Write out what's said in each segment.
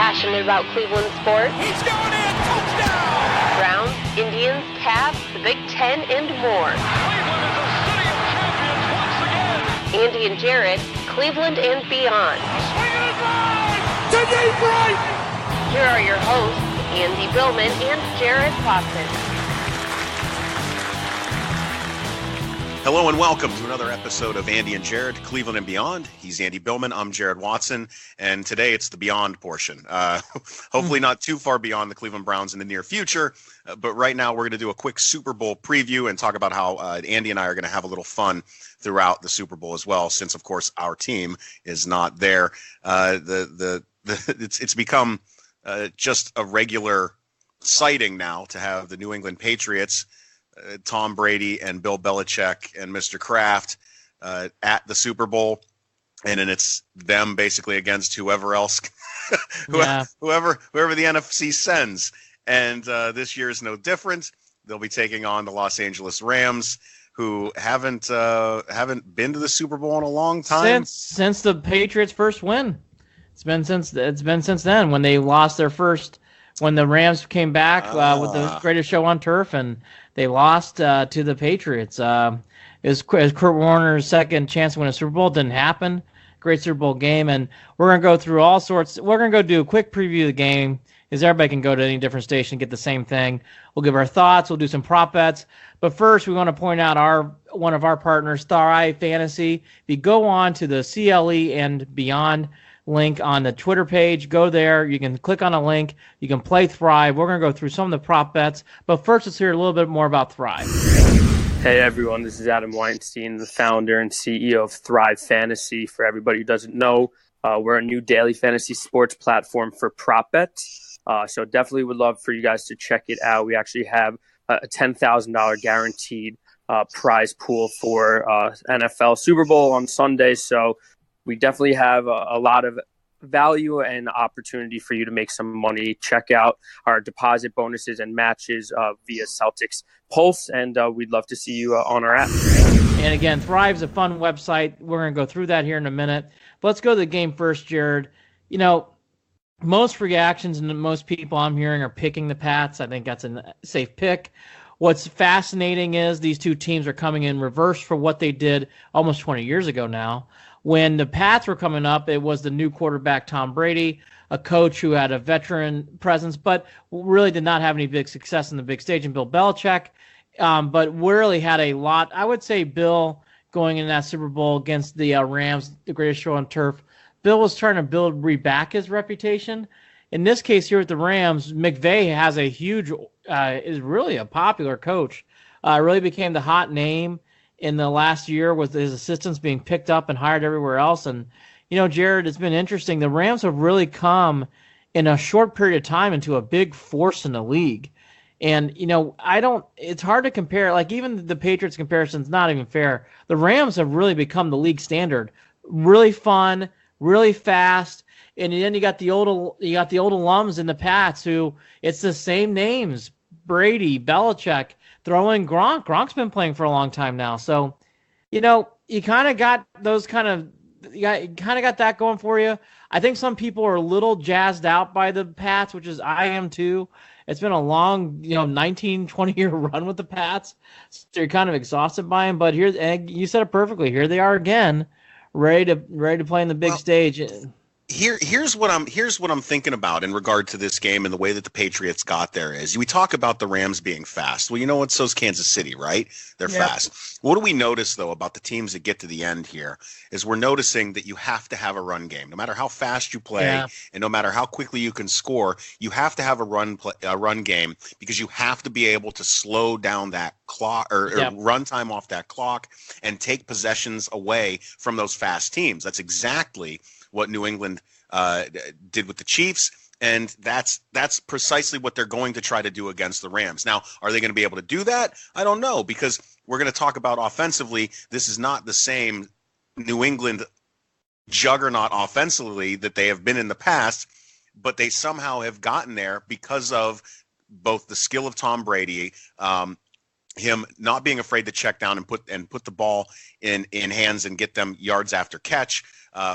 passionate about Cleveland sports. He's going in! Touchdown! Browns, Indians, Cavs, the Big Ten, and more. Cleveland is a city of champions once again! Andy and Jared, Cleveland and beyond. Swinging it right! To deep right! Here are your hosts, Andy Billman and Jared Watson. Hello and welcome to another episode of Andy and Jared, Cleveland and Beyond. He's Andy Billman. I'm Jared Watson. And today it's the Beyond portion. Hopefully not too far beyond the Cleveland Browns in the near future. But right now we're going to do a quick Super Bowl preview and talk about how Andy and I are going to have a little fun throughout the Super Bowl as well, since, of course, our team is not there. It's become just a regular sighting now to have the New England Patriots, Tom Brady and Bill Belichick and Mr. Kraft at the Super Bowl, and then it's them basically against whoever else, whoever the NFC sends. And this year is no different. They'll be taking on the Los Angeles Rams, who haven't been to the Super Bowl in a long time since the Patriots' first win. It's been since then when they lost their first. When the Rams came back with the greatest show on turf, and they lost to the Patriots. It was Kurt Warner's second chance to win a Super Bowl. Didn't happen. Great Super Bowl game, and we're going to go through all sorts. We're going to go do a quick preview of the game, because everybody can go to any different station and get the same thing. We'll give our thoughts. We'll do some prop bets. But first, we want to point out one of our partners, Thrive Fantasy. If you go on to the CLE and Beyond link on the Twitter page, go there. You can click on a link. You can play Thrive. We're going to go through some of the prop bets. But first, let's hear a little bit more about Thrive. Hey, everyone. This is Adam Weinstein, the founder and CEO of Thrive Fantasy. For everybody who doesn't know, we're a new daily fantasy sports platform for prop bets. So definitely would love for you guys to check it out. We actually have a $10,000 guaranteed prize pool for NFL Super Bowl on Sunday. So we definitely have a lot of value and opportunity for you to make some money. Check out our deposit bonuses and matches via Celtics Pulse, and we'd love to see you on our app. And again, Thrive's a fun website. We're going to go through that here in a minute. But let's go to the game first, Jared. You know, most reactions and most people I'm hearing are picking the Pats. I think that's a safe pick. What's fascinating is these two teams are coming in reverse for what they did almost 20 years ago now. When the Pats were coming up, it was the new quarterback, Tom Brady, a coach who had a veteran presence, but really did not have any big success in the big stage, and Bill Belichick, but really had a lot. I would say Bill, going in that Super Bowl against the Rams, the greatest show on turf, Bill was trying to reback his reputation. In this case here with the Rams, McVay has a huge, is really a popular coach. Really became the hot name in the last year with his assistants being picked up and hired everywhere else. And, you know, Jared, it's been interesting. The Rams have really come in a short period of time into a big force in the league. And, you know, it's hard to compare. Like, even the Patriots comparison's not even fair. The Rams have really become the league standard. Really fun, really fast. And then you got the old alums in the Pats who it's the same names, Brady, Belichick, throw in Gronk. Gronk's been playing for a long time now. So, you know, you kind of got that going for you. I think some people are a little jazzed out by the Pats, which is I am too. It's been a long, 19, 20-year run with the Pats. So you're kind of exhausted by them. But here, and you said it perfectly. Here they are again, ready to play in the big stage. Here's what I'm thinking about in regard to this game and the way that the Patriots got there is we talk about the Rams being fast. Well, you know what? So's Kansas City, right? They're fast. What do we notice though about the teams that get to the end here is we're noticing that you have to have a run game. No matter how fast you play and no matter how quickly you can score, you have to have a run game because you have to be able to slow down that clock or run time off that clock and take possessions away from those fast teams. That's exactly what New England did with the Chiefs, and that's precisely what they're going to try to do against the Rams. Now, are they going to be able to do that? I don't know, because we're going to talk about offensively. This is not the same New England juggernaut offensively that they have been in the past, but they somehow have gotten there because of both the skill of Tom Brady him not being afraid to check down and put the ball in hands and get them yards after catch.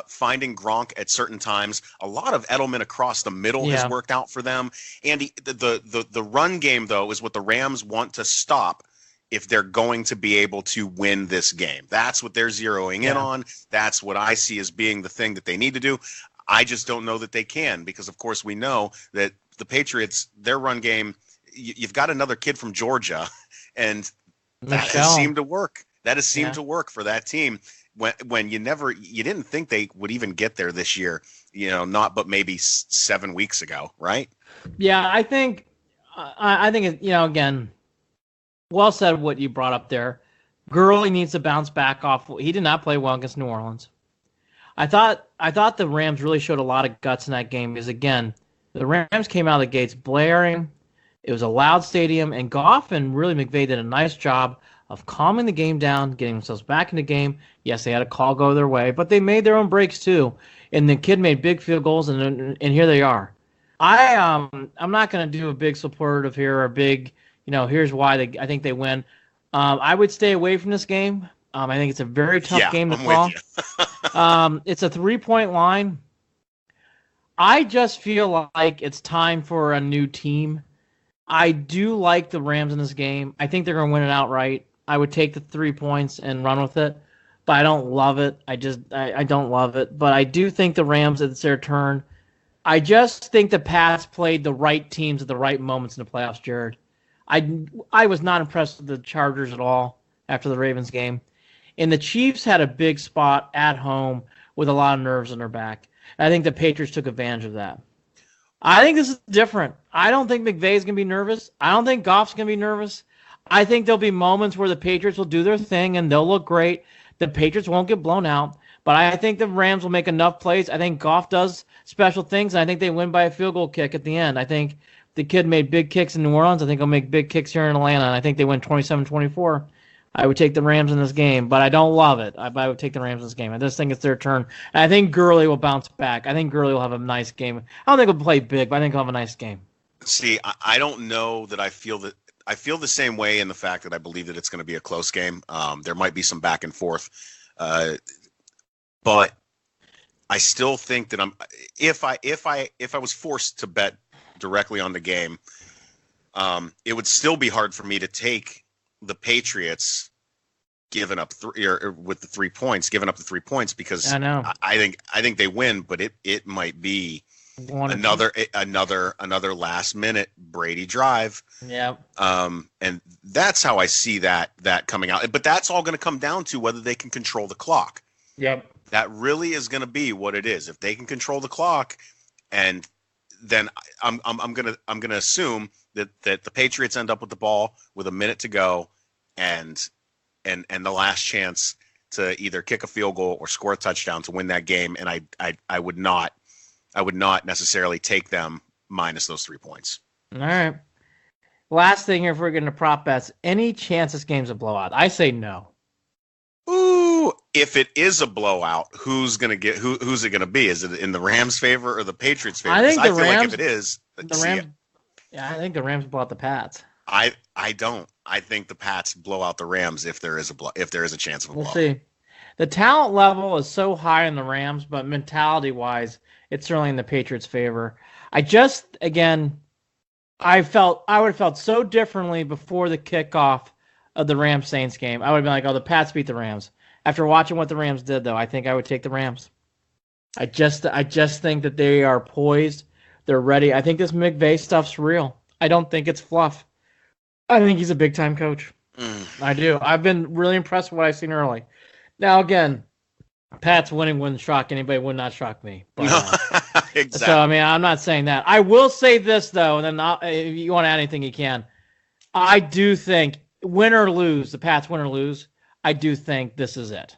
Finding Gronk at certain times. A lot of Edelman across the middle has worked out for them. Andy, the run game, though, is what the Rams want to stop if they're going to be able to win this game. That's what they're zeroing in on. That's what I see as being the thing that they need to do. I just don't know that they can because, of course, we know that the Patriots, their run game, you've got another kid from Georgia, and that has seemed to work. That has seemed to work for that team when you didn't think they would even get there this year, not but maybe 7 weeks ago, right? Yeah, I think again, well said what you brought up there. Gurley needs to bounce back off. He did not play well against New Orleans. I thought the Rams really showed a lot of guts in that game because, again, the Rams came out of the gates blaring. It was a loud stadium, and Goff and really McVay did a nice job of calming the game down, getting themselves back in the game. Yes, they had a call go their way, but they made their own breaks too. And the kid made big field goals, and here they are. I'm not going to do a big superlative here or a big, here's why I think they win. I would stay away from this game. I think it's a very tough game to call. It's a 3-point line. I just feel like it's time for a new team. I do like the Rams in this game. I think they're going to win it outright. I would take the 3 points and run with it, but I don't love it. I don't love it. But I do think the Rams, it's their turn. I just think the Pats played the right teams at the right moments in the playoffs, Jared. I was not impressed with the Chargers at all after the Ravens game. And the Chiefs had a big spot at home with a lot of nerves in their back. I think the Patriots took advantage of that. I think this is different. I don't think McVay's going to be nervous. I don't think Goff's going to be nervous. I think there'll be moments where the Patriots will do their thing and they'll look great. The Patriots won't get blown out. But I think the Rams will make enough plays. I think Goff does special things, and I think they win by a field goal kick at the end. I think the kid made big kicks in New Orleans. I think he'll make big kicks here in Atlanta, and I think they win 27-24. I would take the Rams in this game, but I don't love it. I would take the Rams in this game. I just think it's their turn. And I think Gurley will bounce back. I think Gurley will have a nice game. I don't think he'll play big, but I think he'll have a nice game. See, I don't know that I feel the same way in the fact that I believe that it's going to be a close game. There might be some back and forth, but I still think that if I was forced to bet directly on the game, it would still be hard for me to take the Patriots giving up with the 3 points, because I know. I think they win, but it might be another last minute Brady drive. Yeah. And that's how I see that coming out. But that's all going to come down to whether they can control the clock. Yep. That really is going to be what it is. If they can control the clock, and then I'm gonna assume that the Patriots end up with the ball with a minute to go, and the last chance to either kick a field goal or score a touchdown to win that game. And I would not necessarily take them minus those 3 points. All right. Last thing here, if we're getting to prop bets, any chance this game's a blowout? I say no. Ooh, if it is a blowout, who's it gonna be? Is it in the Rams' favor or the Patriots' favor? I think I feel like if it is, the Rams. Yeah, I think the Rams blow out the Pats. I don't. I think the Pats blow out the Rams if there is a chance of a blowout. We'll see. The talent level is so high in the Rams, but mentality-wise, it's certainly in the Patriots' favor. I would have felt so differently before the kickoff of the Rams-Saints game. I would have been like, oh, the Pats beat the Rams. After watching what the Rams did, though, I think I would take the Rams. I just think that they are poised. They're ready. I think this McVay stuff's real. I don't think it's fluff. I think he's a big-time coach. I do. I've been really impressed with what I've seen early. Now, again, Pats winning wouldn't shock anybody. Would not shock me. But, exactly. So, I mean, I'm not saying that. I will say this, though, and then if you want to add anything, you can. I do think, win or lose, the Pats win or lose, I do think this is it.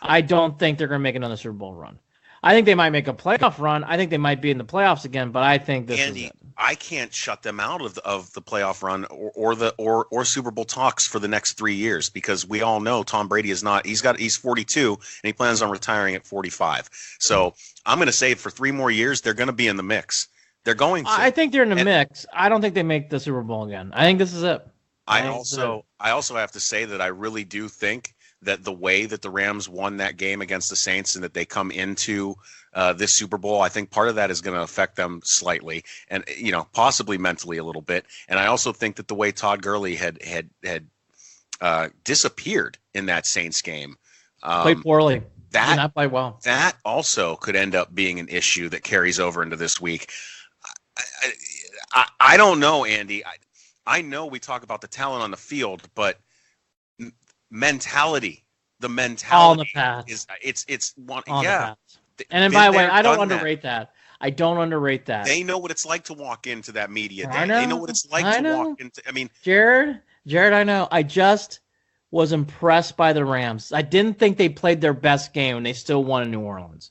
I don't think they're going to make another Super Bowl run. I think they might make a playoff run. I think they might be in the playoffs again, but I think this is it. I can't shut them out of the playoff run or Super Bowl talks for the next 3 years, because we all know Tom Brady is not. He's 42 and he plans on retiring at 45. So I'm going to say for 3 more years they're going to be in the mix. They're going to. I think they're in the mix. I don't think they make the Super Bowl again. I think this is it. I also have to say that I really do think that the way that the Rams won that game against the Saints and that they come into this Super Bowl, I think part of that is going to affect them slightly, and possibly mentally a little bit. And I also think that the way Todd Gurley had disappeared in that Saints game, played poorly. Did not play well. That also could end up being an issue that carries over into this week. I don't know, Andy. I know we talk about the talent on the field, but mentality. The mentality all in the past. It's one. On yeah. And then, by the way, I don't underrate that. I don't underrate that. They know what it's like to walk into that media day. I know. They know what it's like to walk into. I mean, Jared, I know. I just was impressed by the Rams. I didn't think they played their best game, and they still won in New Orleans.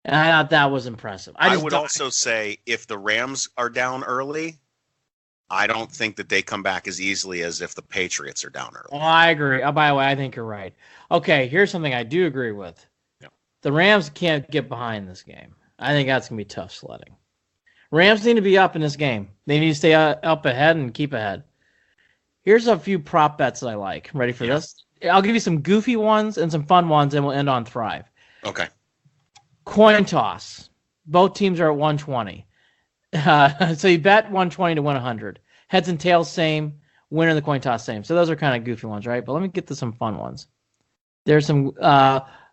And I thought that was impressive. I would also say if the Rams are down early, I don't think that they come back as easily as if the Patriots are down early. Oh, I agree. Oh, by the way, I think you're right. Okay, here's something I do agree with. Yeah. The Rams can't get behind this game. I think that's going to be tough sledding. Rams need to be up in this game. They need to stay up ahead and keep ahead. Here's a few prop bets that I like. Ready for this? I'll give you some goofy ones and some fun ones, and we'll end on Thrive. Okay. Coin toss. Both teams are at 120. So you bet 120 to win 100. Heads and tails, same. Winner of the coin toss, same. So those are kind of goofy ones, right? But let me get to some fun ones. There's some...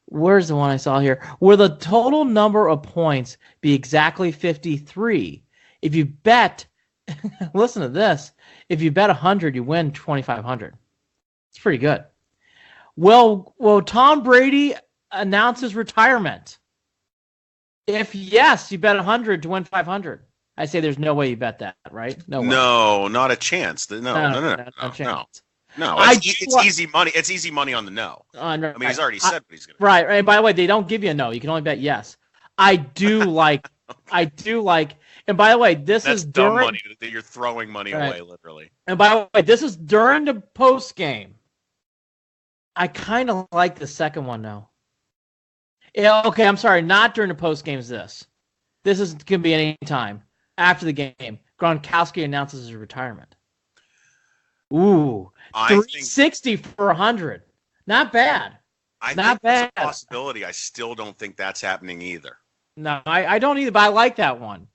where's the one I saw here? Will the total number of points be exactly 53? If you bet... listen to this. If you bet 100, you win 2,500. It's pretty good. Will Tom Brady announce his retirement? If yes, you bet 100 to win 500. I say there's no way you bet that, right? No way. No, not a chance. No. It's easy money. It's easy money on the no. I mean, he's already said what he's going to do. Right. And by the way, they don't give you a no. You can only bet yes. I do like. And by the way, that's dumb money that you're throwing money away, literally. And by the way, this is during the post game. I kind of like the second one now. Yeah, okay, I'm sorry. Not during the post game. This is going to be any time after the game. Gronkowski announces his retirement. Ooh, 360 for 100. Not bad. Not bad. That's a possibility. I still don't think that's happening either. No, I don't either. But I like that one.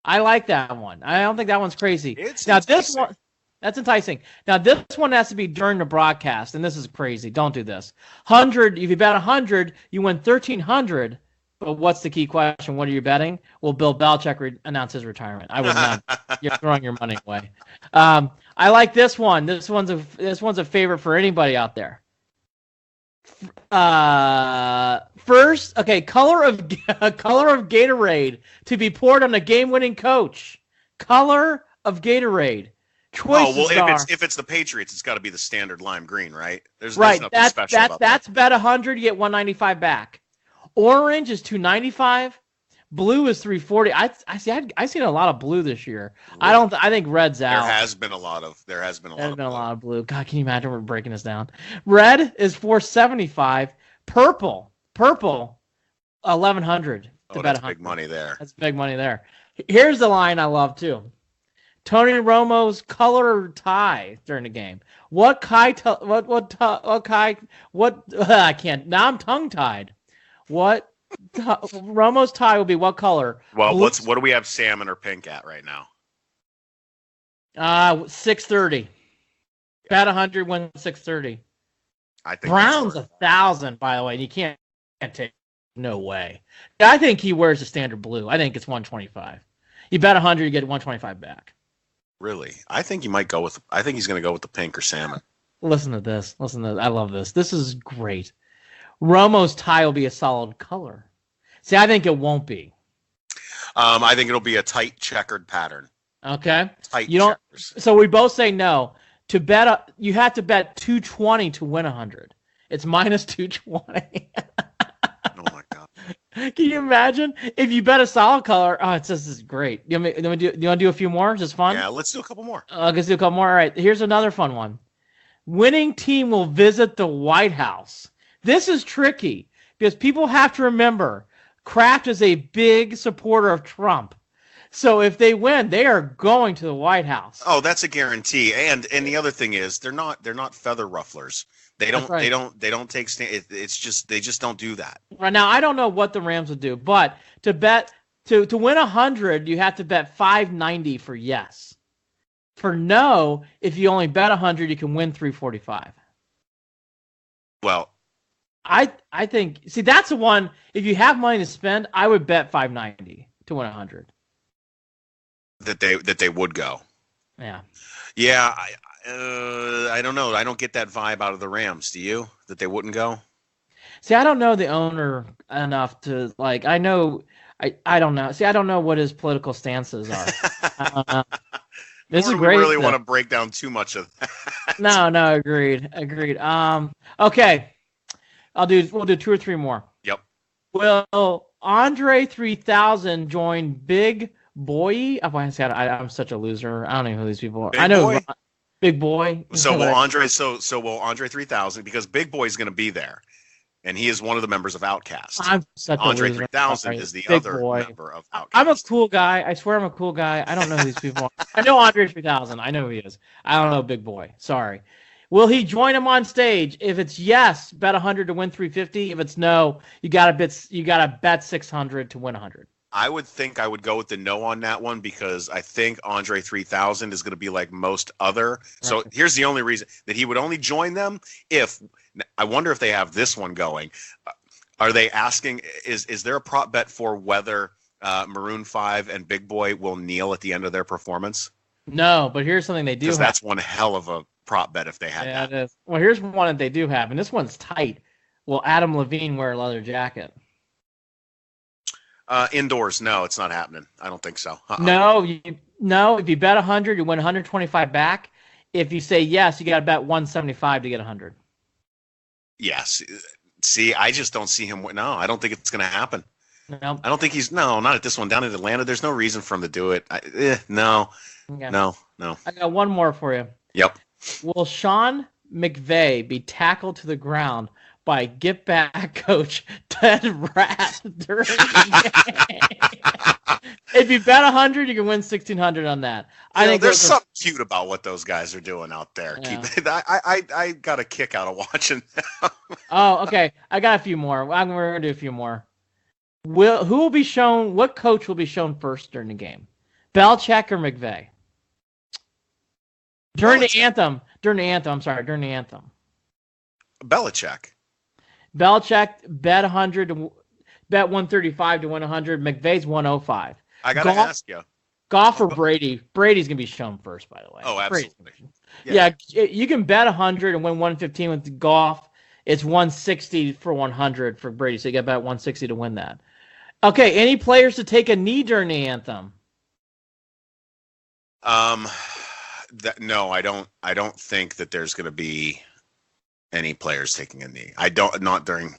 I don't think that one's crazy. It's now enticing. This one, that's enticing. Now this one has to be during the broadcast, and this is crazy. Don't do this. 100. If you bet 100, you win 1,300. But what's the key question? What are you betting? Will Bill Belichick announce his retirement? I would not. You're throwing your money away. I like this one. This one's a favorite for anybody out there. First, okay, color of Gatorade to be poured on a game-winning coach. Color of Gatorade. Choices if it's the Patriots, it's got to be the standard lime green, right? There's nothing special about that. That's bet 100, you get 195 back. Orange is 295. Blue is 340. I seen a lot of blue this year. I think red's out. There has been a lot of blue. God, can you imagine we're breaking this down? Red is 475. Purple 1,100 to bet 100. Big money there. That's big money there. Here's the line I love too. Tony Romo's color tie during the game. I can't. Now I'm tongue tied. What Romo's tie will be what color? Well, what do we have salmon or pink at right now? 630. Bet 100, win 630. I think Brown's 1,000, by the way, and you can't take. No way. I think he wears the standard blue. I think it's 125. You bet 100, you get 125 back. Really? I think he might go with. I think he's going to go with the pink or salmon. Listen to this. I love this. This is great. Romo's tie will be a solid color. See, I think it won't be. I think it'll be a tight checkered pattern. Okay. Tight checkers. So we both say no. To bet, you have to bet 220 to win 100. It's minus 220. Oh my god! Can you imagine if you bet a solid color? Oh, this is great. You want to do a few more? Just fun. Yeah, let's do a couple more. Let's do a couple more. All right. Here's another fun one. Winning team will visit the White House. This is tricky because people have to remember Kraft is a big supporter of Trump. So if they win, they are going to the White House. Oh, that's a guarantee. And the other thing is they're not feather rufflers. They don't right. they don't take it's just they just don't do that. Right now, I don't know what the Rams would do, but to bet to win 100, you have to bet 590 for yes. For no, if you only bet 100, you can win 345. Well, I think that's the one. If you have money to spend, I would bet 590 to win 100. That they would go. Yeah. Yeah, I don't know. I don't get that vibe out of the Rams. Do you? That they wouldn't go? See, I don't know the owner enough to like. I know. I don't know. See, I don't know what his political stances are. This is great. We really want to break down too much of that. No, agreed. Okay. We'll do 2 or 3 more. Yep. Will Andre 3000 join Big Boy? Oh, I'm such a loser. I don't know who these people are. Big Boy? Big Boy. So will Andre 3000, because Big Boy's going to be there. And he is one of the members of Outkast. I'm such Andre a loser. 3000 is the Big other Boy. member of Outkast. I'm a cool guy. I swear I'm a cool guy. I don't know who these people are. I know Andre 3000. I know who he is. I don't know Big Boy. Sorry. Will he join him on stage? If it's yes, bet 100 to win 350. If it's no, you gotta bet 600 to win 100. I would think I would go with the no on that one because I think Andre 3000 is going to be like most other. So here's the only reason that he would only join them if I wonder if they have this one going. Are they asking? Is there a prop bet for whether Maroon 5 and Big Boy will kneel at the end of their performance? No, but here's something they do. Because that's one hell of a prop bet if they had that. It is. Well, here's one that they do have, and this one's tight. Will Adam Levine wear a leather jacket? Indoors, no, it's not happening. I don't think so. No. If you bet 100, you win 125 back. If you say yes, you got to bet 175 to get 100. Yes. See, I just don't see him. No, I don't think it's going to happen. No. I don't think not at this one. Down in Atlanta, there's no reason for him to do it. No. Okay. No. I got one more for you. Yep. Will Sean McVay be tackled to the ground by Get Back coach Ted Ratt during the game? If you bet 100, you can win 1,600 on that. I think there's something cute about what those guys are doing out there. Yeah. I got a kick out of watching them. Oh, okay. I got a few more. We're gonna do a few more. What coach will be shown first during the game? Belichick or McVay? During the anthem. During the anthem. Belichick. Belichick bet 135 to win 100. McVay's 105. I gotta ask you. Goff or Brady? Brady's gonna be shown first, by the way. Oh, absolutely. Yeah, you can bet 100 and win 115 with Goff. It's 160 for 100 for Brady, so you got to bet 160 to win that. Okay, any players to take a knee during the anthem? No, I don't think that there's going to be any players taking a knee. Not during.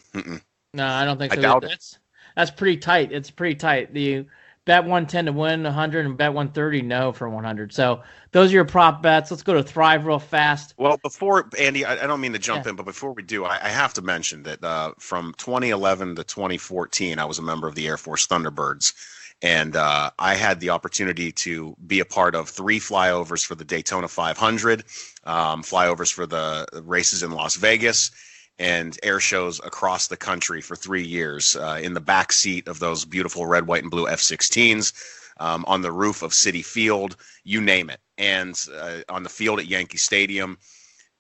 No, I don't think so. I doubt it. That's pretty tight. It's pretty tight. You bet 110 to win 100 and bet 130 no for 100. So those are your prop bets. Let's go to Thrive real fast. Well, before Andy, I don't mean to jump in, but before we do, I have to mention that from 2011 to 2014, I was a member of the Air Force Thunderbirds. And I had the opportunity to be a part of 3 flyovers for the Daytona 500, flyovers for the races in Las Vegas, and air shows across the country for 3 years in the back seat of those beautiful red, white, and blue F-16s, on the roof of Citi Field, you name it, and on the field at Yankee Stadium.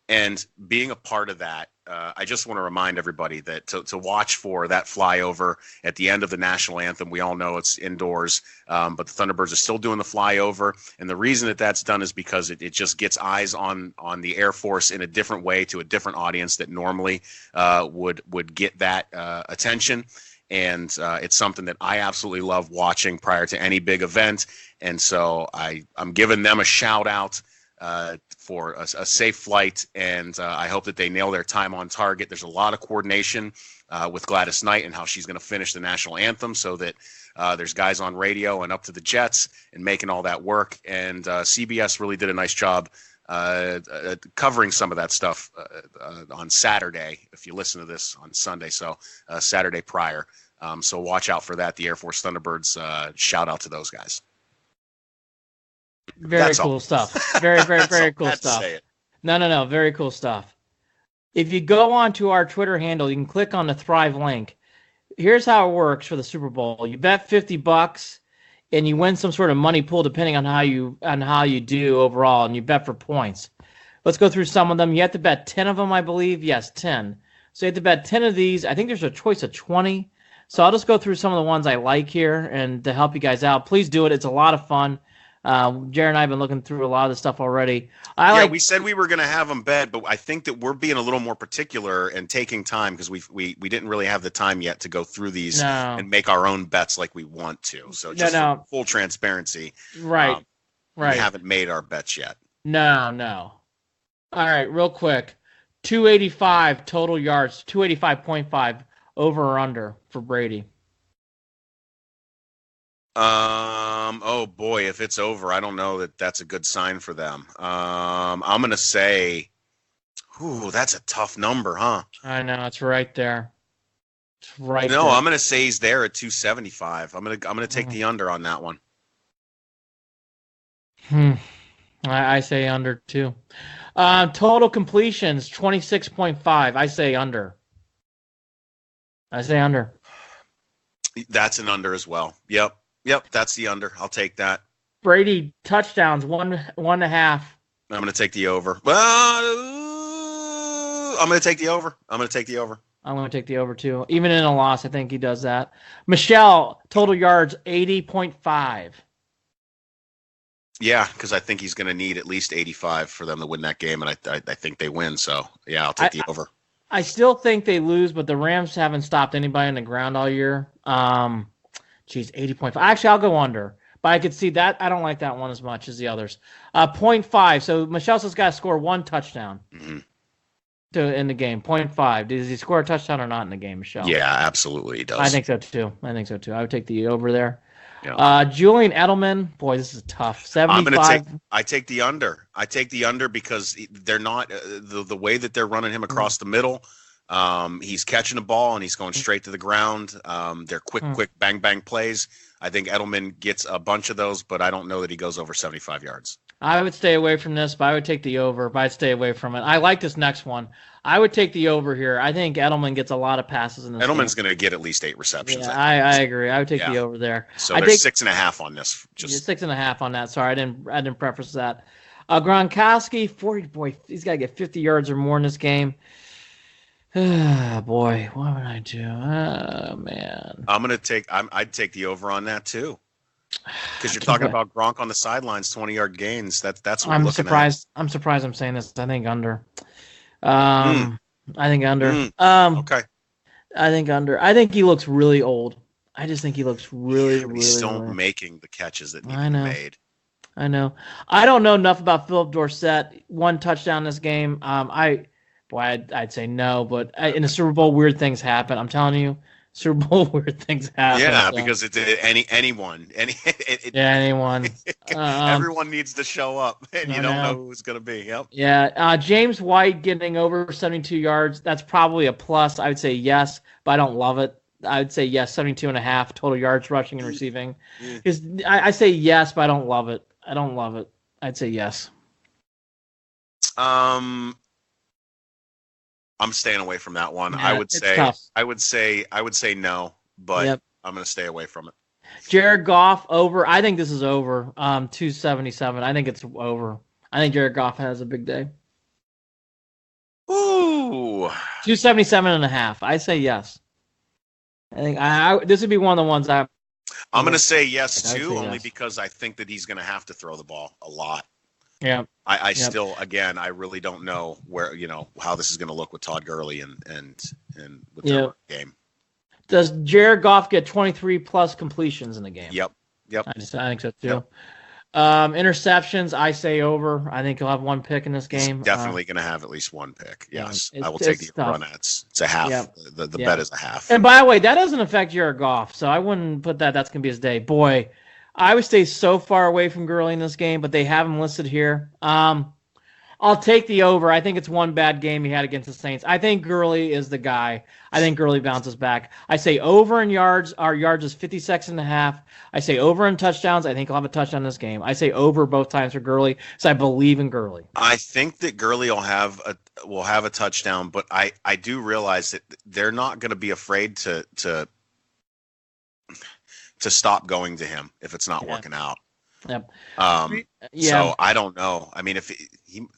And being a part of that, I just want to remind everybody that to watch for that flyover at the end of the national anthem. We all know it's indoors, but the Thunderbirds are still doing the flyover. And the reason that that's done is because it just gets eyes on the Air Force in a different way to a different audience that normally would get that attention. And it's something that I absolutely love watching prior to any big event. And so I'm giving them a shout out for a safe flight, and I hope that they nail their time on target. There's a lot of coordination with Gladys Knight and how she's going to finish the national anthem, so that there's guys on radio and up to the jets and making all that work. And CBS really did a nice job covering some of that stuff on Saturday, if you listen to this on Sunday, so Saturday prior. So watch out for that. The Air Force Thunderbirds, shout out to those guys. Very That's cool all. stuff. Very, very, very cool That's stuff. say it. No. Very cool stuff. If you go onto our Twitter handle, you can click on the Thrive link. Here's how it works for the Super Bowl. You bet $50 and you win some sort of money pool depending on how you do overall, and you bet for points. Let's go through some of them. You have to bet 10 of them, I believe. Yes, 10. So you have to bet 10 of these. I think there's a choice of 20. So I'll just go through some of the ones I like here and to help you guys out. Please do it. It's a lot of fun. Jared and I have been looking through a lot of the stuff already. We said we were going to have them bet, but I think that we're being a little more particular and taking time because we didn't really have the time yet to go through these and make our own bets like we want to. So just for full transparency, right. We haven't made our bets yet. No. All right, real quick. 285 total yards, 285.5 over or under for Brady. Oh boy, if it's over, I don't know that that's a good sign for them. I'm going to say, that's a tough number, huh? I know, it's right there. It's right there. No, I'm going to say he's there at 275. I'm going to take the under on that one. I say under too. Total completions 26.5. I say under. That's an under as well. Yep, that's the under. I'll take that. Brady touchdowns 1.5. I'm going to take the over. Well, I'm going to take the over. I'm going to take the over too. Even in a loss, I think he does that. Michelle, total yards 80.5. Yeah, because I think he's going to need at least 85 for them to win that game, and I think they win. So, yeah, I'll take the over. I still think they lose, but the Rams haven't stopped anybody on the ground all year. 80.5. Actually, I'll go under, but I could see that. I don't like that one as much as the others. 0.5. So Michelle says got to score one touchdown in the game. 0.5. Does he score a touchdown or not in the game, Michelle? Yeah, absolutely he does. I think so too. I would take the over there. Yeah. Julian Edelman, boy, this is tough. 75. I take the under. I take the under because they're not the way that they're running him across the middle. He's catching the ball and he's going straight to the ground. They're quick bang bang plays. I think Edelman gets a bunch of those, but I don't know that he goes over 75 yards. I would stay away from this, but I would take the over, but I'd stay away from it. I like this next one. I would take the over here. I think Edelman gets a lot of passes in this Edelman's going to get at least 8 receptions. Yeah, I agree. I would take the over there. So there's 6.5 on this. Just 6.5 on that. Sorry, I didn't preface that. Gronkowski, 40. Boy, he's got to get 50 yards or more in this game. Boy, what would I do? Oh man. I'd take the over on that too. Because you're talking about Gronk on the sidelines, 20-yard gains. That's what we're looking at. I'm surprised I'm saying this. I think under. I think under. Okay. I think under. I think he looks really old. I just think he looks really, really. He's still old. making the catches that need to be made. I know. I don't know enough about Philip Dorsett. One touchdown this game. I'd say no, but in the Super Bowl, weird things happen. I'm telling you, Super Bowl weird things happen. Yeah, because it's anyone. Everyone needs to show up, and you don't know who it's going to be. Yep. Yeah, James White getting over 72 yards. That's probably a plus. I would say yes, but I don't love it. I would say yes, 72.5 total yards rushing and receiving. Because I say yes, but I don't love it. I'd say yes. I'm staying away from that one. Yeah, I would say no, but I'm going to stay away from it. Jared Goff over. I think this is over. 277. I think it's over. I think Jared Goff has a big day. Ooh. 277.5. I say yes. I think this would be one of the ones I'm going to say yes too, only because I think that he's going to have to throw the ball a lot. Yeah. I still, again, I really don't know where, how this is going to look with Todd Gurley and with their game. Does Jared Goff get 23 plus completions in the game? Yep. I think so too. Yep. Interceptions, I say over. I think he'll have one pick in this game. He's definitely going to have at least one pick. Yes, I will take the over on that. It's a half. Yep. The bet is a half. And by the way, that doesn't affect Jared Goff, so I wouldn't put that. That's going to be his day. Boy, I would stay so far away from Gurley in this game, but they have him listed here. I'll take the over. I think it's one bad game he had against the Saints. I think Gurley is the guy. I think Gurley bounces back. I say over in yards. Our yards is 56.5. I say over in touchdowns. I think he'll have a touchdown this game. I say over both times for Gurley, so I believe in Gurley. I think that Gurley will have a touchdown, but I do realize that they're not going to be afraid to stop going to him if it's not working out. Yep. So I don't know. I mean, if he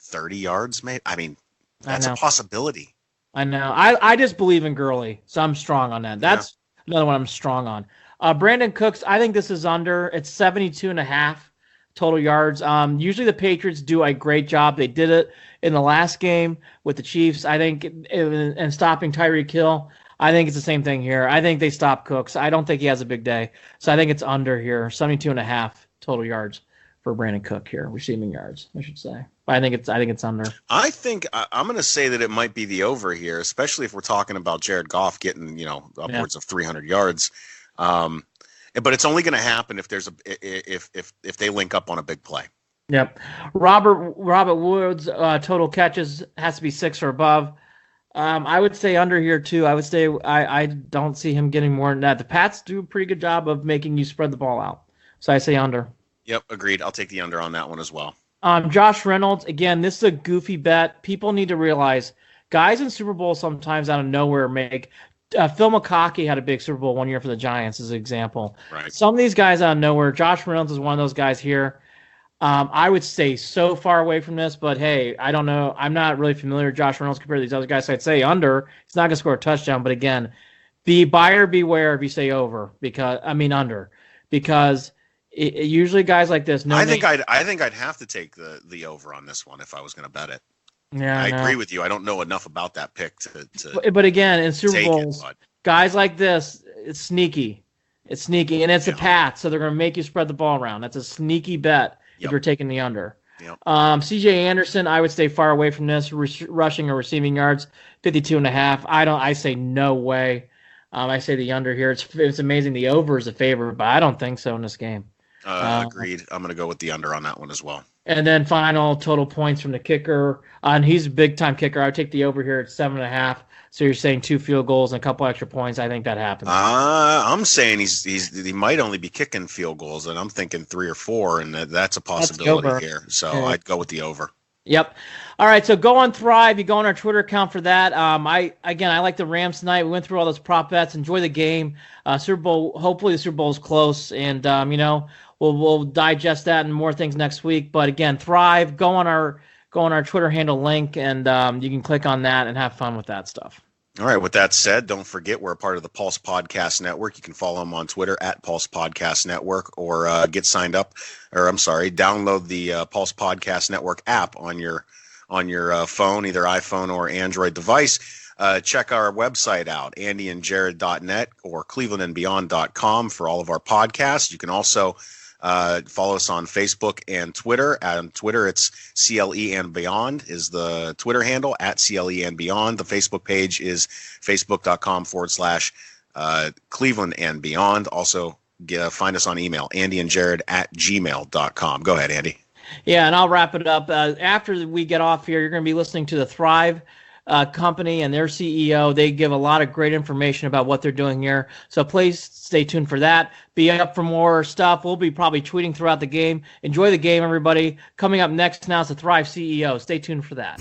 30 yards, maybe. I mean, that's a possibility. I know. I just believe in Gurley, so I'm strong on that. That's another one I'm strong on. Brandon Cooks, I think this is under. It's 72.5 total yards. Usually the Patriots do a great job. They did it in the last game with the Chiefs. I think, and stopping Tyreek Hill. I think it's the same thing here. I think they stop Cooks. I don't think he has a big day, so I think it's under here. 72.5 total yards for Brandon Cook here, receiving yards, I should say. But I think it's under. I think I'm going to say that it might be the over here, especially if we're talking about Jared Goff getting upwards of 300 yards. But it's only going to happen if there's if they link up on a big play. Yep. Robert Woods total catches has to be 6 or above. I would say under here too. I would say I don't see him getting more than that. The Pats do a pretty good job of making you spread the ball out, so I say under. Yep, agreed. I'll take the under on that one as well. Josh Reynolds, again, this is a goofy bet. People need to realize guys in Super Bowl sometimes out of nowhere make. Phil McConkey had a big Super Bowl one year for the Giants as an example. Right. Some of these guys out of nowhere. Josh Reynolds is one of those guys here. I would stay so far away from this, but hey, I don't know. I'm not really familiar with Josh Reynolds compared to these other guys, so I'd say under. He's not going to score a touchdown, but again, be buyer beware if you say over under, because usually guys like this. I think I'd have to take the over on this one if I was going to bet it. Yeah, I agree with you. I don't know enough about that pick to But again, in Super Bowls, guys like this, it's sneaky. It's sneaky, and it's a Pats, so they're going to make you spread the ball around. That's a sneaky bet if you're taking the under. Yep. C.J. Anderson, I would stay far away from this. Rushing or receiving yards, 52.5. I say no way. I say the under here. It's amazing. The over is a favorite, but I don't think so in this game. Agreed. I'm going to go with the under on that one as well. And then final total points from the kicker. And he's a big-time kicker. I would take the over here at 7.5. So you're saying 2 field goals and a couple extra points. I think that happens. I'm saying he might only be kicking field goals, and I'm thinking 3 or 4, and that's a possibility here. So I'd go with the over. Yep. All right, so go on Thrive. You go on our Twitter account for that. I like the Rams tonight. We went through all those prop bets. Enjoy the game. Super Bowl. Hopefully the Super Bowl is close, and we'll digest that and more things next week. But again, Thrive. Go on our Twitter handle link, and you can click on that and have fun with that stuff. All right. With that said, don't forget we're a part of the Pulse Podcast Network. You can follow them on Twitter at Pulse Podcast Network, or download the Pulse Podcast Network app on your phone, either iPhone or Android device. Check our website out, andyandjared.net or clevelandandbeyond.com for all of our podcasts. You can also follow us on Facebook and Twitter. On Twitter, it's CLE and Beyond is the Twitter handle, at CLE and Beyond. The Facebook page is facebook.com/Cleveland and Beyond. Also, find us on email, andyandjared@gmail.com. Go ahead, Andy. Yeah, and I'll wrap it up. After we get off here, you're going to be listening to the Thrive company and their CEO. They give a lot of great information about what they're doing here. So please stay tuned for that. Be up for more stuff. We'll be probably tweeting throughout the game. Enjoy the game, everybody. Coming up next now is the Thrive CEO. Stay tuned for that.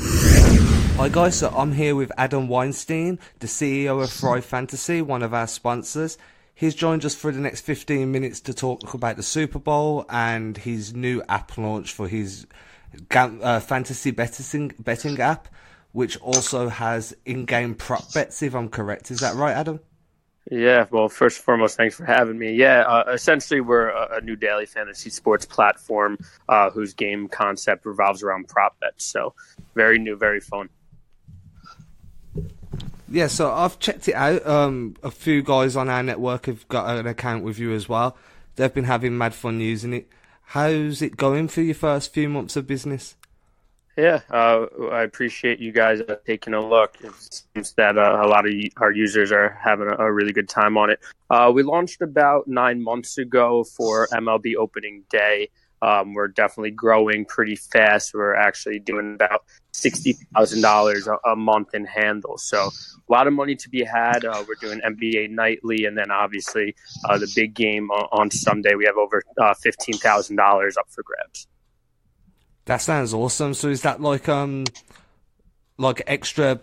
Hi guys, so I'm here with Adam Weinstein, the CEO of Thrive Fantasy, one of our sponsors. He's joined us for the next 15 minutes to talk about the Super Bowl and his new app launch for his fantasy betting app, which also has in-game prop bets, if I'm correct. Is that right, Adam? Yeah, well, first and foremost, thanks for having me. Yeah, essentially we're a new daily fantasy sports platform whose game concept revolves around prop bets. So very new, very fun. Yeah, so I've checked it out. A few guys on our network have got an account with you as well. They've been having mad fun using it. How's it going for your first few months of business? Yeah, I appreciate you guys taking a look. It seems that a lot of our users are having a really good time on it. We launched about 9 months ago for MLB opening day. we're definitely growing pretty fast. We're actually doing about $60,000 a month in handle. So a lot of money to be had. We're doing NBA nightly, and then obviously the big game on Sunday. We have over $15,000 up for grabs. That sounds awesome. So is that like extra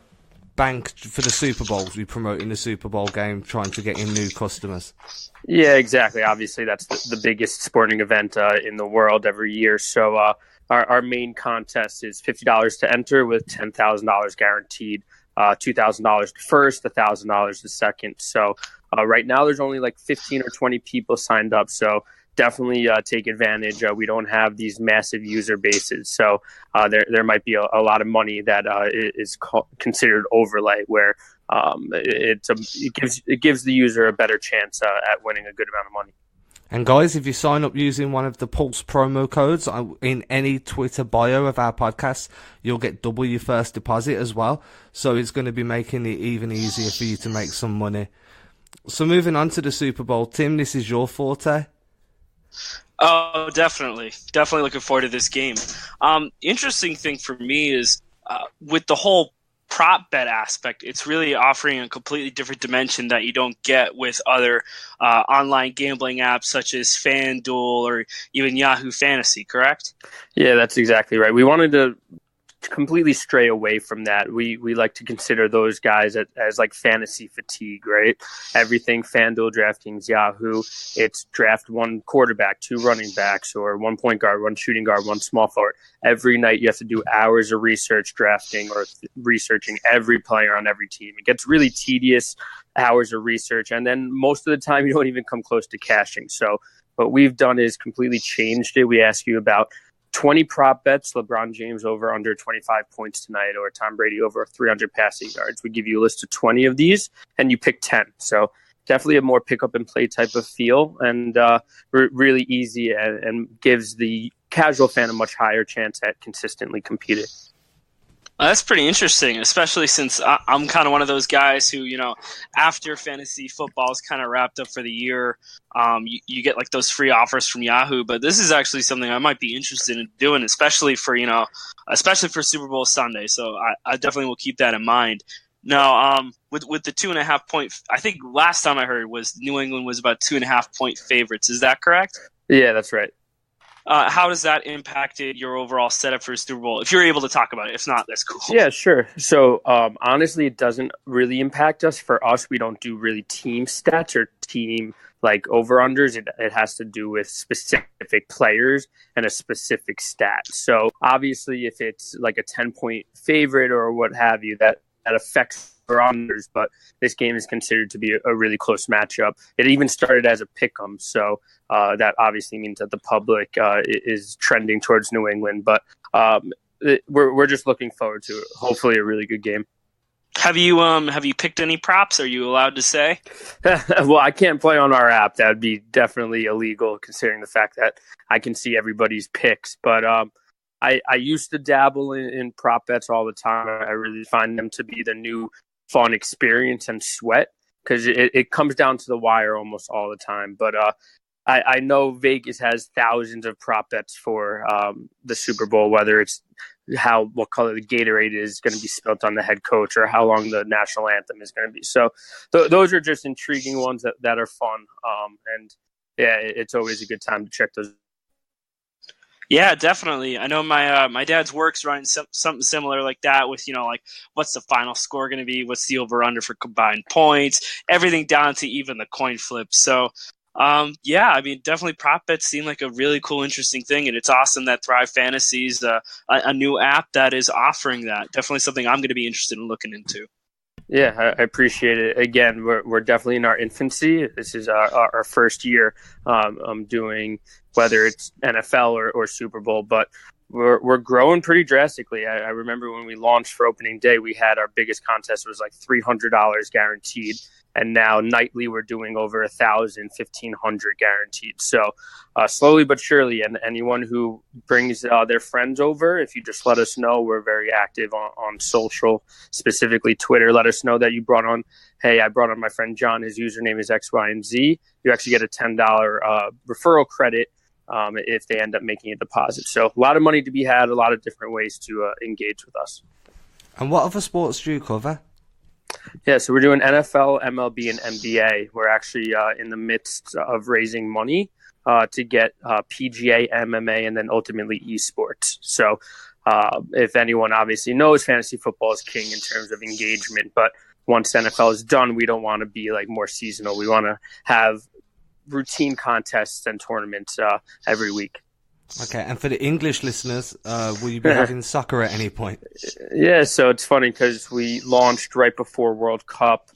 bank for the Super Bowl? We promoting the Super Bowl game, trying to get in new customers. Yeah, exactly. Obviously, that's the biggest sporting event in the world every year. So our main contest is $50 to enter with $10,000 guaranteed. $2,000 the first, $1,000 the second. So right now there's only like 15 or 20 people signed up. So definitely take advantage. We don't have these massive user bases. So there might be a lot of money that is considered overlay, where it gives the user a better chance at winning a good amount of money. And guys, if you sign up using one of the Pulse promo codes in any Twitter bio of our podcast, you'll get double your first deposit as well. So it's going to be making it even easier for you to make some money. So moving on to the Super Bowl, Tim, this is your forte. Oh, definitely. Definitely looking forward to this game. Interesting thing for me is with the whole prop bet aspect, it's really offering a completely different dimension that you don't get with other online gambling apps such as FanDuel or even Yahoo Fantasy, correct? Yeah, that's exactly right. We wanted to completely stray away from that. We like to consider those guys as like fantasy fatigue, right? Everything FanDuel, DraftKings, Yahoo, it's draft one quarterback, two running backs, or one point guard, one shooting guard, one small forward. Every night you have to do hours of research drafting or researching every player on every team. It gets really tedious, hours of research, and then most of the time you don't even come close to cashing. So what we've done is completely changed it. We ask you about 20 prop bets, LeBron James over under 25 points tonight, or Tom Brady over 300 passing yards. We give you a list of 20 of these, and you pick 10. So definitely a more pick up and play type of feel, and really easy, and gives the casual fan a much higher chance at consistently competing. That's pretty interesting, especially since I'm kind of one of those guys who, after fantasy football is kind of wrapped up for the year, you get like those free offers from Yahoo. But this is actually something I might be interested in doing, especially for Super Bowl Sunday. So I definitely will keep that in mind. Now, with the 2.5 point, I think last time I heard was New England was about 2.5 point favorites. Is that correct? Yeah, that's right. How does that impacted your overall setup for a Super Bowl? If you're able to talk about it, if not, that's cool. Yeah, sure. So honestly, it doesn't really impact us. For us, we don't do really team stats or team like over-unders. It has to do with specific players and a specific stat. So obviously, if it's like a 10-point favorite or what have you, that affects over-unders. But this game is considered to be a really close matchup. It even started as a pick-em, so that obviously means that the public is trending towards New England. But we're just looking forward to it. Hopefully, a really good game. Have you picked any props? Are you allowed to say? Well, I can't play on our app. That would be definitely illegal, considering the fact that I can see everybody's picks. But I used to dabble in prop bets all the time. I really find them to be the new fun experience and sweat, because it comes down to the wire almost all the time. But I know Vegas has thousands of prop bets for the Super Bowl, whether it's what color the Gatorade is going to be spilt on the head coach, or how long the national anthem is going to be. So those are just intriguing ones that are fun. And yeah, it's always a good time to check those. Yeah, definitely. I know my dad's work's running something similar like that, with like what's the final score going to be, what's the over under for combined points, everything down to even the coin flip. So yeah, I mean, definitely prop bets seem like a really cool, interesting thing, and it's awesome that Thrive Fantasy is a new app that is offering that. Definitely something I'm going to be interested in looking into. Yeah, I appreciate it. Again, we're definitely in our infancy. This is our first year doing, whether it's NFL or Super Bowl, but we're growing pretty drastically. I remember when we launched for opening day, we had our biggest contest was like $300 guaranteed. And now nightly we're doing over 1,000, 1,500 guaranteed. So slowly but surely, and anyone who brings their friends over, if you just let us know, we're very active on social, specifically Twitter. Let us know that you brought on, hey, I brought on my friend John. His username is X, Y, and Z. You actually get a $10 referral credit if they end up making a deposit. So a lot of money to be had, a lot of different ways to engage with us. And what other sports do you cover? Yeah, so we're doing NFL, MLB, and NBA. We're actually in the midst of raising money to get PGA, MMA, and then ultimately esports. So if anyone obviously knows, fantasy football is king in terms of engagement. But once NFL is done, we don't want to be like more seasonal. We want to have routine contests and tournaments every week. Okay, and for the English listeners, will you be having soccer at any point? Yeah, so it's funny because we launched right before World Cup.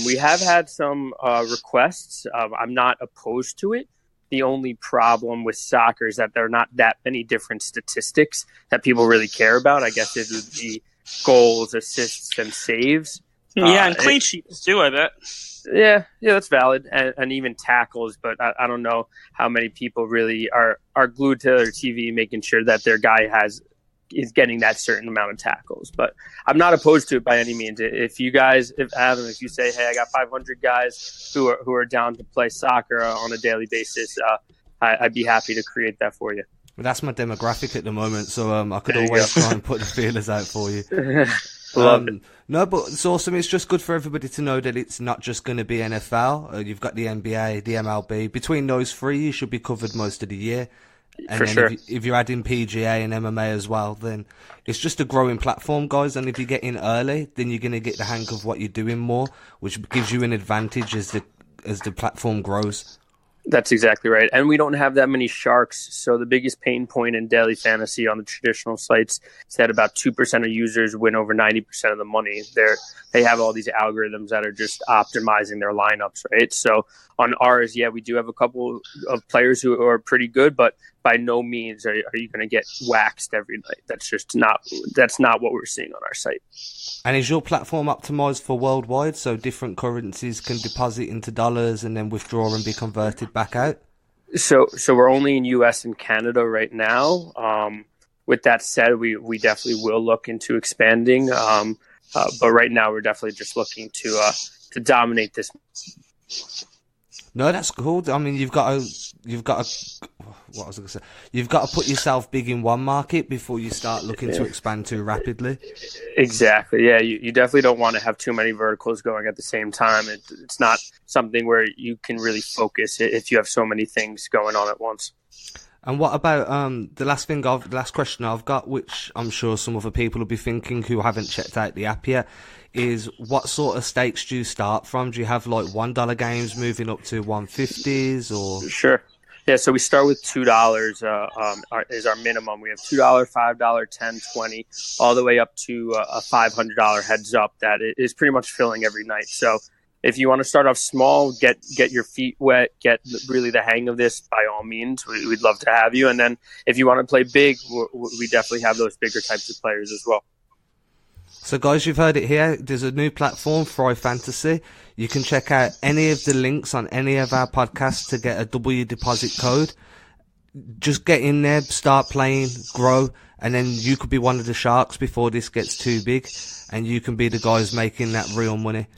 We have had some requests. I'm not opposed to it. The only problem with soccer is that there are not that many different statistics that people really care about. I guess it would be goals, assists, and saves. Yeah, and clean sheets too, I bet. Yeah, that's valid, and even tackles. But I don't know how many people really are glued to their TV, making sure that their guy is getting that certain amount of tackles. But I'm not opposed to it by any means. If you say, hey, I got 500 guys who are down to play soccer on a daily basis, I'd be happy to create that for you. Well, that's my demographic at the moment, so I could always try and put the feelers out for you. Love it. No, but it's awesome. It's just good for everybody to know that it's not just going to be NFL. You've got the NBA, the MLB. Between those three, you should be covered most of the year. And for then sure. if you're adding PGA and MMA as well, then it's just a growing platform, guys. And if you get in early, then you're going to get the hang of what you're doing more, which gives you an advantage as the platform grows. That's exactly right. And we don't have that many sharks. So the biggest pain point in daily fantasy on the traditional sites is that about 2% of users win over 90% of the money. They have all these algorithms that are just optimizing their lineups, right? So on ours, yeah, we do have a couple of players who are pretty good, but by no means are you going to get waxed every night. That's not what we're seeing on our site. And is your platform optimized for worldwide, so different currencies can deposit into dollars and then withdraw and be converted back out? So we're only in US and Canada right now. With that said, we definitely will look into expanding. But right now we're definitely just looking to dominate this. No, that's cool. I mean, you've got to put yourself big in one market before you start looking to expand too rapidly. Exactly. Yeah, you definitely don't want to have too many verticals going at the same time. It's not something where you can really focus if you have so many things going on at once. And what about the last question I've got, which I'm sure some other people will be thinking who haven't checked out the app yet, is what sort of stakes do you start from? Do you have like $1 games moving up to 150s or? Sure. Yeah, so we start with $2 is our minimum. We have $2, $5, $10, $20, all the way up to a $500 heads up that is pretty much filling every night. So if you want to start off small, get your feet wet, get really the hang of this, by all means, we'd love to have you. And then if you want to play big, we definitely have those bigger types of players as well. So guys, you've heard it here. There's a new platform, Thrive Fantasy. You can check out any of the links on any of our podcasts to get a double your deposit code. Just get in there, start playing, grow, and then you could be one of the sharks before this gets too big, and you can be the guys making that real money.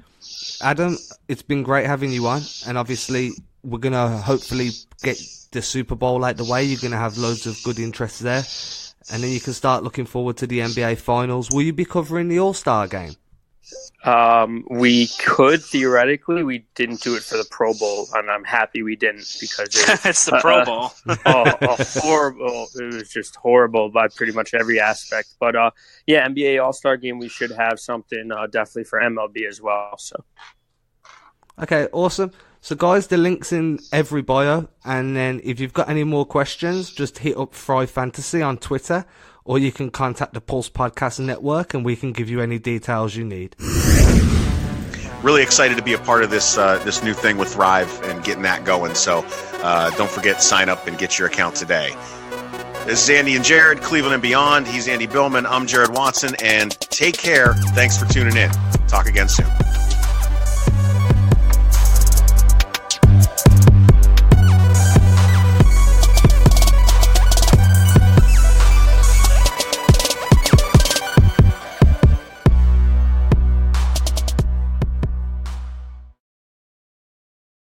Adam, it's been great having you on, and obviously we're going to hopefully get the Super Bowl out the way. You're going to have loads of good interest there. And then you can start looking forward to the NBA Finals. Will you be covering the All-Star game? We could, theoretically. We didn't do it for the Pro Bowl, and I'm happy we didn't because it's the Pro Bowl. Horrible. It was just horrible by pretty much every aspect. But yeah, NBA All-Star game, we should have something definitely for MLB as well. So. Okay, awesome. So guys, the link's in every bio, and then if you've got any more questions, just hit up Thrive Fantasy on Twitter, or you can contact the Pulse Podcast Network and we can give you any details you need. Really excited to be a part of this new thing with Thrive and getting that going. So don't forget, sign up and get your account today. This is Andy and Jared, Cleveland and Beyond. He's Andy Billman. I'm Jared Watson, and take care. Thanks for tuning in. Talk again soon.